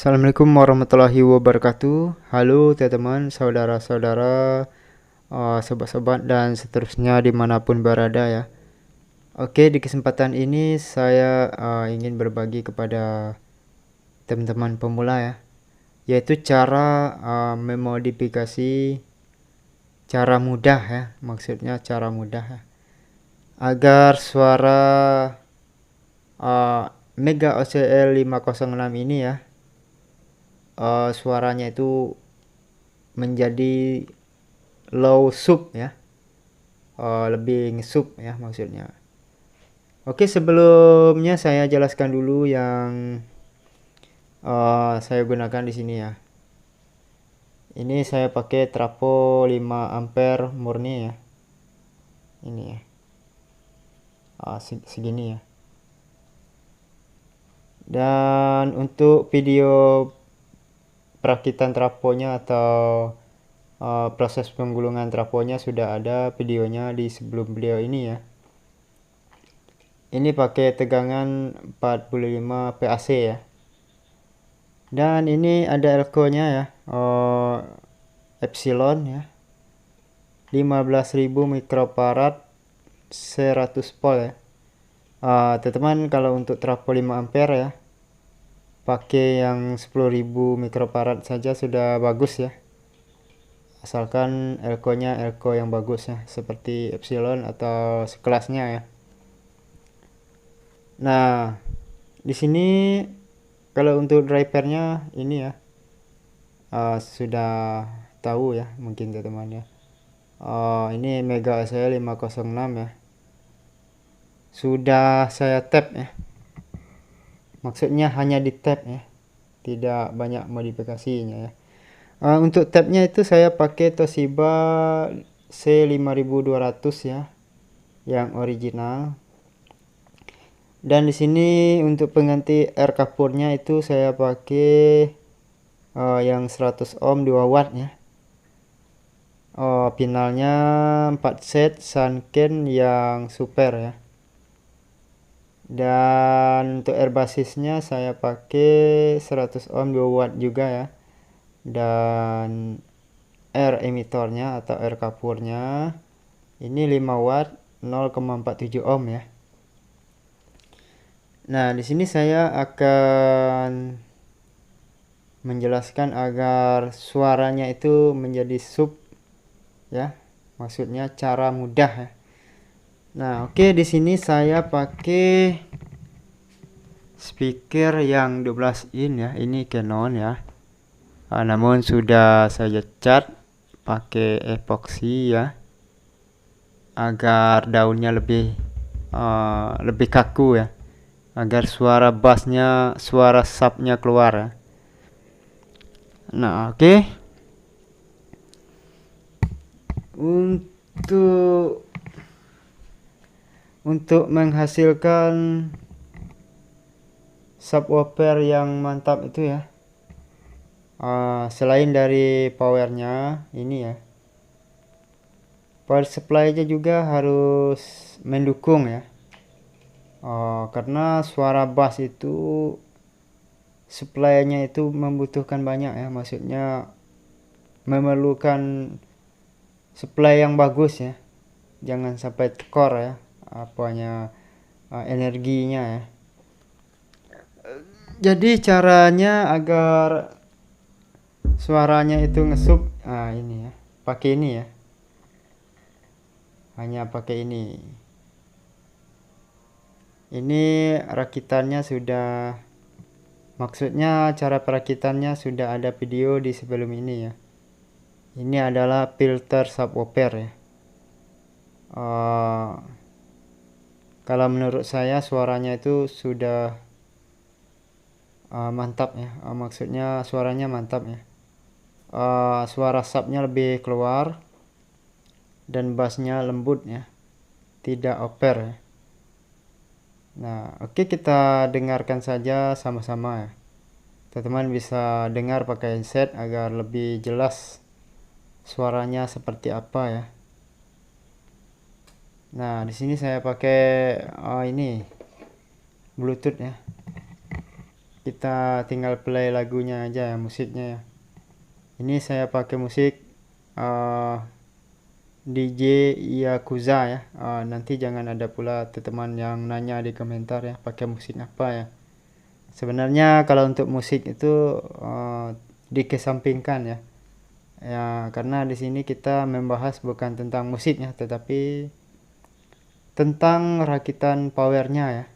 Assalamualaikum warahmatullahi wabarakatuh. Halo teman-teman, saudara-saudara, sobat-sobat dan seterusnya dimanapun berada ya. Oke, di kesempatan ini saya ingin berbagi kepada teman-teman pemula ya, yaitu cara memodifikasi cara mudah ya, maksudnya cara mudah ya, agar suara Mega OCL 506 ini ya, suaranya itu menjadi low sub ya, lebih ngesub ya maksudnya. Oke, sebelumnya saya jelaskan dulu yang saya gunakan di sini ya. Ini saya pakai trafo 5 ampere murni ya. Ini ya, segini ya. Dan untuk video perakitan trafonya atau proses penggulungan trafonya sudah ada videonya di sebelum video ini ya. Ini pakai tegangan 45 PAC ya. Dan ini ada elko nya ya, epsilon ya, 15.000 mikrofarad 100 volt ya. Teman-teman, kalau untuk trafo 5 ampere ya, pakai yang 10.000 mikrofarad saja sudah bagus ya, asalkan elko nya elko yang bagus ya, seperti epsilon atau sekelasnya ya. Nah, di sini kalau untuk drivernya ini ya, sudah tahu ya mungkin teman-teman ya. Ini Mega OCL 506 ya, sudah saya tap ya, maksudnya hanya di tap ya, tidak banyak modifikasinya ya. Untuk tapnya itu saya pakai Toshiba C5200 ya, yang original. Dan di sini untuk pengganti air kapurnya itu saya pakai yang 100 ohm 2 watt ya. Pinalnya 4 set Sanken yang super ya. Dan untuk air basisnya saya pakai 100 ohm 2 watt juga ya. Dan air emitornya atau air kapurnya ini 5 watt 0,47 ohm ya. Nah, di sini saya akan menjelaskan agar suaranya itu menjadi sub ya. Maksudnya cara mudah ya. Nah, oke, di sini saya pakai speaker yang 12 in ya. Ini Canon ya. Namun sudah saya cat pakai epoxy ya, agar daunnya lebih kaku ya, agar suara bassnya, suara subnya keluar ya. Nah, oke. Untuk menghasilkan subwoofer yang mantap itu ya, selain dari powernya ini ya, power supply-nya juga harus mendukung ya. Karena suara bass itu supply-nya itu membutuhkan banyak ya, maksudnya memerlukan supply yang bagus ya, jangan sampai tekor ya apanya energinya ya. Jadi caranya agar suaranya itu ngesub, ini ya, pakai ini ya, hanya pakai ini. Ini rakitannya sudah, maksudnya cara perakitannya sudah ada video di sebelum ini ya. Ini adalah filter subwoofer ya. Kalau menurut saya suaranya itu sudah mantap ya, maksudnya suaranya mantap ya. Suara subnya lebih keluar dan bassnya lembut ya, tidak over ya. Nah, oke, kita dengarkan saja sama-sama ya. Teman-teman bisa dengar pakai headset agar lebih jelas suaranya seperti apa ya. Nah, di sini saya pakai ini Bluetooth ya. kita tinggal play lagunya aja ya, musiknya ya. Ini saya pakai musik DJ Yakuza ya. Nanti jangan ada pula teman yang nanya di komentar ya, pakai musik apa ya. Sebenarnya kalau untuk musik itu dikesampingkan ya. Ya, karena di sini kita membahas bukan tentang musiknya, tetapi tentang rakitan powernya ya.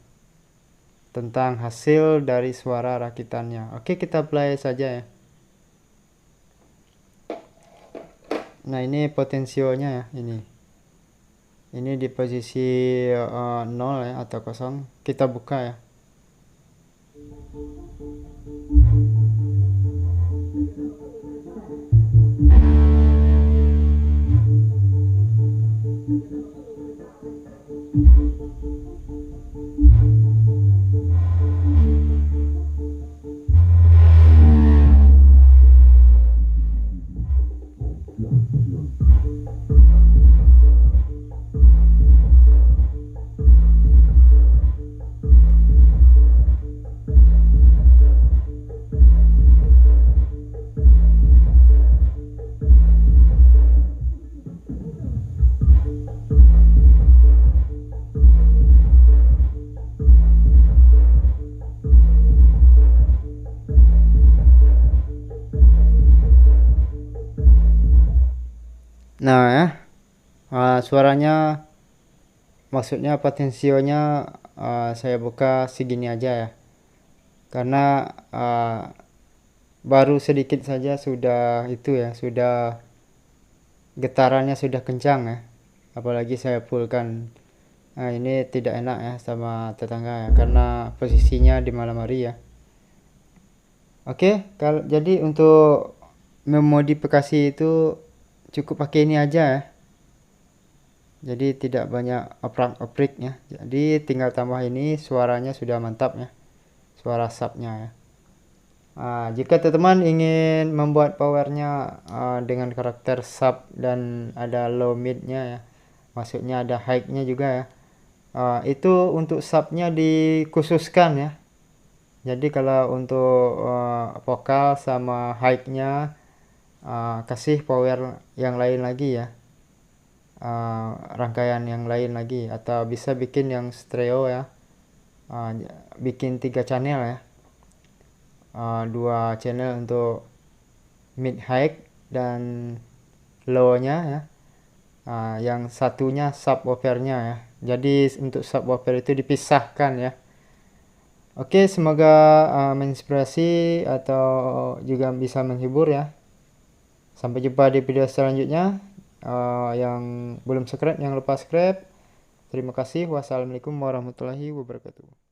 Tentang hasil dari suara rakitannya. Oke, kita play saja ya. Nah, ini potensionya ya, ini di posisi 0 ya atau kosong. Kita buka ya. Nah ya, suaranya, maksudnya potensionya saya buka segini aja ya, karena baru sedikit saja sudah itu ya, sudah getarannya sudah kencang ya, apalagi saya fullkan. Nah, ini tidak enak ya sama tetangga ya, karena posisinya di malam hari ya. Oke, kalau jadi untuk memodifikasi itu cukup pakai ini aja ya. Jadi tidak banyak oprak-oprik ya. Jadi tinggal tambah ini, suaranya sudah mantap ya. Suara subnya ya. Jika teman-teman ingin membuat powernya dengan karakter sub dan ada low midnya ya, maksudnya ada high-nya juga ya. Itu untuk subnya dikhususkan ya. Jadi kalau untuk vokal sama high-nya kasih power yang lain lagi ya, rangkaian yang lain lagi, atau bisa bikin yang stereo ya, bikin 3 channel ya, 2 channel untuk mid high dan low nya ya, yang satunya subwoofernya ya. Jadi untuk subwoofer itu dipisahkan ya. Oke, semoga menginspirasi atau juga bisa menghibur ya. Sampai jumpa di video selanjutnya. Yang belum subscribe jangan lupa subscribe. Terima kasih. Wassalamualaikum warahmatullahi wabarakatuh.